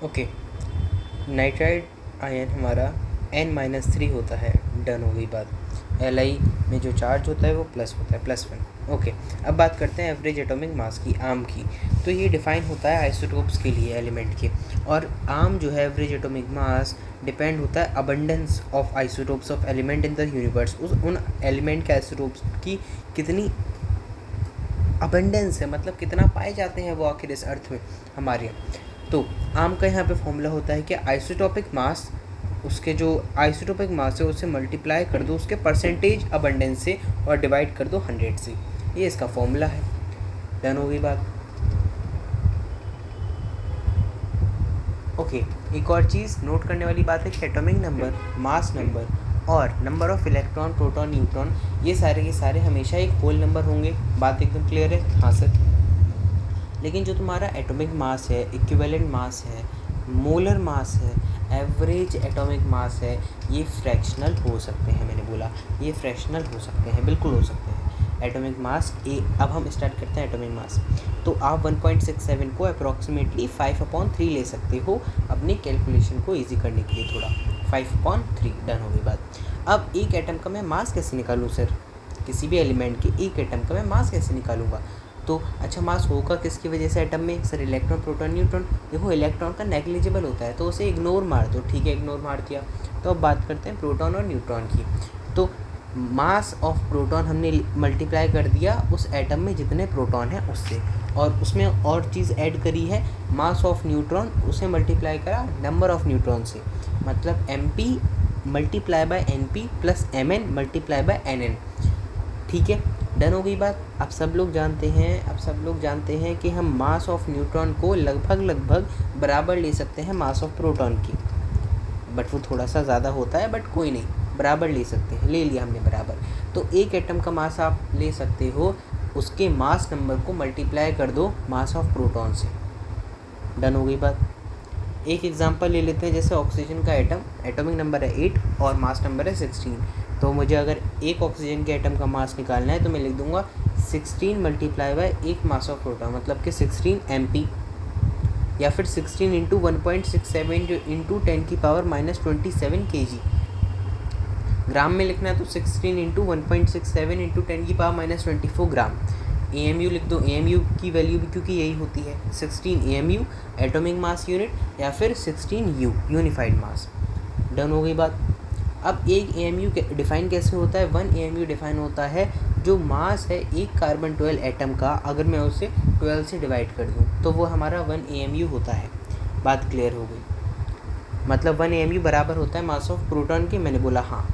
Okay, nitride ion हमारा N-3 होता है। डन हो गई बात। Li में जो चार्ज होता है वो प्लस होता है, +1। ओके, अब बात करते हैं एवरेज एटॉमिक मास की, आम की। तो ये डिफ़ाइन होता है आइसोटोप्स के लिए, एलिमेंट के। और आम जो है एवरेज एटॉमिक मास डिपेंड होता है abundance of isotopes of element in the universe. उन एलिमेंट के आइसोटोप्स की कितनी अबंडेंस है, मतलब कितना पाए जाते हैं वो आखिर इस अर्थ में हमारे यहाँ। तो आम का यहाँ पे फॉर्मूला होता है कि आइसोटोपिक मास, उसके जो आइसोटोपिक मास है उससे मल्टीप्लाई कर दो उसके परसेंटेज अबंडेंस से और डिवाइड कर दो 100 से। ये इसका फॉर्मूला है। डन हो गई बात। ओके, एक और चीज़ नोट करने वाली बात है कि एटॉमिक नंबर, मास नंबर और number of electron, proton, neutron, ये सारे के सारे हमेशा एक होल नंबर होंगे। बात एकदम क्लियर है? हाँ सर। लेकिन जो तुम्हारा एटॉमिक मास है, इक्विवेलेंट मास है, मोलर मास है, एवरेज एटॉमिक मास है, ये फ्रैक्शनल हो सकते हैं। मैंने बोला ये फ्रैक्शनल हो सकते हैं, बिल्कुल हो सकते हैं। एटॉमिक मास अब हम स्टार्ट करते हैं एटॉमिक मास। तो आप 1.67 को अप्रॉक्सीमेटली 5/3 ले सकते हो अपनी कैलकुलेशन को ईजी करने के लिए थोड़ा। 5/3 डन हो गई बात। अब एक एटम का मैं मास कैसे निकालूँ सर? किसी भी एलिमेंट के एक एटम का मैं मास कैसे निकालूंगा? तो अच्छा, मास होगा किसकी वजह से एटम में? Sir electron, proton, neutron. देखो इलेक्ट्रॉन का नेग्लिजिबल होता है तो उसे इग्नोर मार दो, ठीक है, इग्नोर मार दिया। तो अब बात करते हैं प्रोटॉन और न्यूट्रॉन की। तो मास ऑफ प्रोटॉन हमने मल्टीप्लाई कर दिया उस एटम में जितने प्रोटॉन हैं उससे, और उसमें और चीज़ ऐड करी है, मास ऑफ न्यूट्रॉन, उसे मल्टीप्लाई करा नंबर ऑफ न्यूट्रॉन से, मतलब MP multiply by NP plus MN multiply by NN। ठीक है, डन हो गई बात। अब सब लोग जानते हैं कि हम मास ऑफ न्यूट्रॉन को लगभग बराबर ले सकते हैं मास ऑफ प्रोटॉन की, बट वो थोड़ा सा ज़्यादा होता है, बट कोई नहीं, बराबर ले सकते हैं, ले लिया हमने बराबर। तो एक एटम का मास आप ले सकते हो, उसके मास नंबर को मल्टीप्लाई कर दो मास ऑफ प्रोटॉन से। डन हो गई बात। एक एग्जांपल ले लेते हैं, जैसे ऑक्सीजन का एटॉमिक नंबर है 8 और मास नंबर है 16। तो मुझे अगर एक ऑक्सीजन के एटम का मास निकालना है तो मैं लिख दूंगा 16 मल्टीप्लाई बाय एक मास ऑफ प्रोटॉन, मतलब कि 16 MP, या फिर 16 इंटू 1.67 जो इंटू 10⁻⁻27 kg। ग्राम में लिखना है तो 16 इंटू 1.67 इंटू 10⁻24 ग्राम। AMU लिख दो, AMU की वैल्यू भी क्योंकि यही होती है 16 AMU एटॉमिक मास यूनिट, या फिर 16 U यूनिफाइड मास। डन हो गई बात। अब एक AMU डिफ़ाइन कैसे होता है? 1 AMU डिफ़ाइन होता है जो मास है एक कार्बन 12 एटम का, अगर मैं उसे 12 से डिवाइड कर दूं तो वो हमारा 1 AMU होता है। बात क्लियर हो गई? मतलब 1 AMU बराबर होता है मास ऑफ प्रोटॉन के। मैंने बोला हाँ।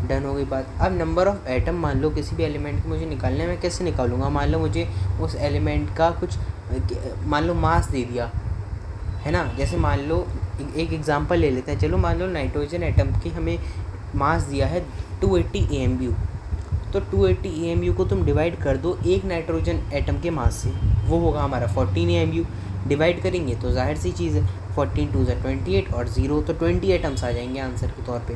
डन हो गई बात। अब नंबर ऑफ़ एटम मान लो किसी भी एलिमेंट की मुझे निकालना है, मैं कैसे निकालूंगा? मान लो मुझे उस एलिमेंट का कुछ, मान लो मास दे दिया है ना। जैसे मान लो एक एग्जांपल ले लेते हैं, चलो मान लो नाइट्रोजन एटम की हमें मास दिया है 280 AMU। तो 280 AMU को तुम डिवाइड कर दो एक नाइट्रोजन एटम के मास से, वो होगा हमारा 14 AMU। डिवाइड करेंगे तो जाहिर सी चीज़ है 14 2 28 और 0 तो 20 एटम्स आ जाएंगे आंसर के तौर पे।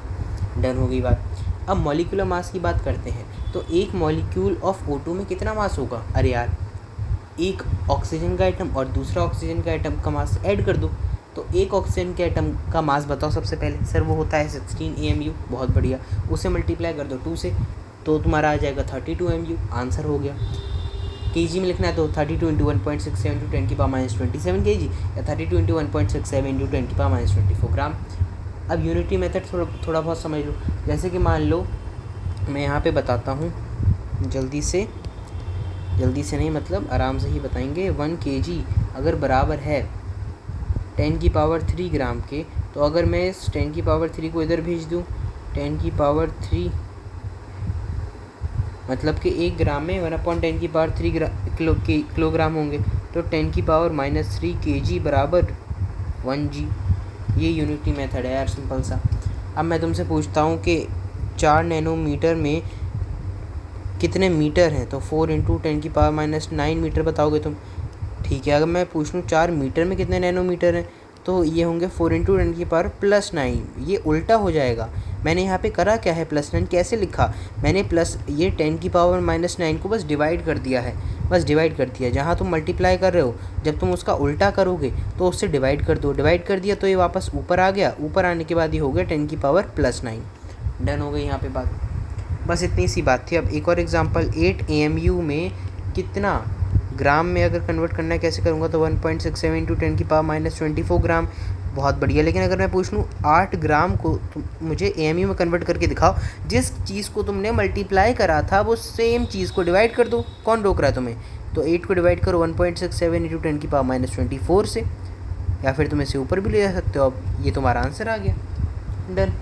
डन हो गई बात। अब मॉलिक्यूलर मास की बात करते हैं, तो एक मॉलिक्यूल ऑफ O2 में कितना मास होगा? अरे यार, एक ऑक्सीजन का एटम और दूसरा ऑक्सीजन का एटम का मास ऐड कर दो। तो एक ऑक्सीजन के एटम का मास बताओ सबसे पहले। सर वो होता है 16 AMU। बहुत बढ़िया, उसे मल्टीप्लाई कर दो 2 से तो तुम्हारा आ जाएगा 32 AMU। आंसर हो गया। kg में लिखना है तो 32 इंटू 1.67 इंटू 10⁻27 kg, या 32 इंटू 1.67 इंटू 10⁻24 ग्राम। अब यूनिटी मेथड थोड़ा बहुत समझ लो। जैसे कि मान लो मैं यहाँ पे बताता हूँ, जल्दी से नहीं, मतलब आराम से ही बताएंगे। 1 kg अगर बराबर है 10⁻³ ग्राम के, तो अगर मैं इस 10⁻³ को इधर भेज दूँ, 10⁻³ मतलब कि 1 ग्राम में 1/10⁻³ किलोग्राम होंगे, तो 10⁻³ kg बराबर 1 G। ये यूनिटी मेथड है यार, सिंपल सा। अब मैं तुमसे पूछता हूँ कि 4 नैनोमीटर में कितने मीटर हैं? तो 4 इंटू 10⁻⁹ मीटर बताओगे तुम। ठीक है, अगर मैं पूछ लूँ 4 मीटर में कितने नैनोमीटर हैं, तो ये होंगे 4 इंटू 10⁻+9। ये उल्टा हो जाएगा, मैंने यहाँ पे करा क्या है, +9 कैसे लिखा, मैंने प्लस ये 10 की पावर -9 को बस डिवाइड कर दिया है, बस डिवाइड कर दिया। जहाँ तुम मल्टीप्लाई कर रहे हो जब तुम उसका उल्टा करोगे तो उससे डिवाइड कर दो, डिवाइड कर दिया तो ये वापस ऊपर आ गया, ऊपर आने के बाद ये हो गया 10 की पावर +9। डन हो गई यहाँ पे बात, बस इतनी सी बात थी। अब एक और एग्जांपल, 8 AMU में कितना ग्राम में अगर कन्वर्ट करना है कैसे करूँगा, तो 1.67 इंटू 10 की पावर -24 ग्राम। बहुत बढ़िया। लेकिन अगर मैं पूछ लूँ 8 ग्राम को मुझे AMU में कन्वर्ट करके दिखाओ, जिस चीज़ को तुमने मल्टीप्लाई करा था वो सेम चीज़ को डिवाइड कर दो, कौन रोक रहा है तुम्हें। तो 8 को डिवाइड करो 1.67 इंटू 10 की पावर -24 से, या फिर तुम इसे ऊपर भी ले जा सकते हो। अब ये तुम्हारा आंसर आ गया। डन।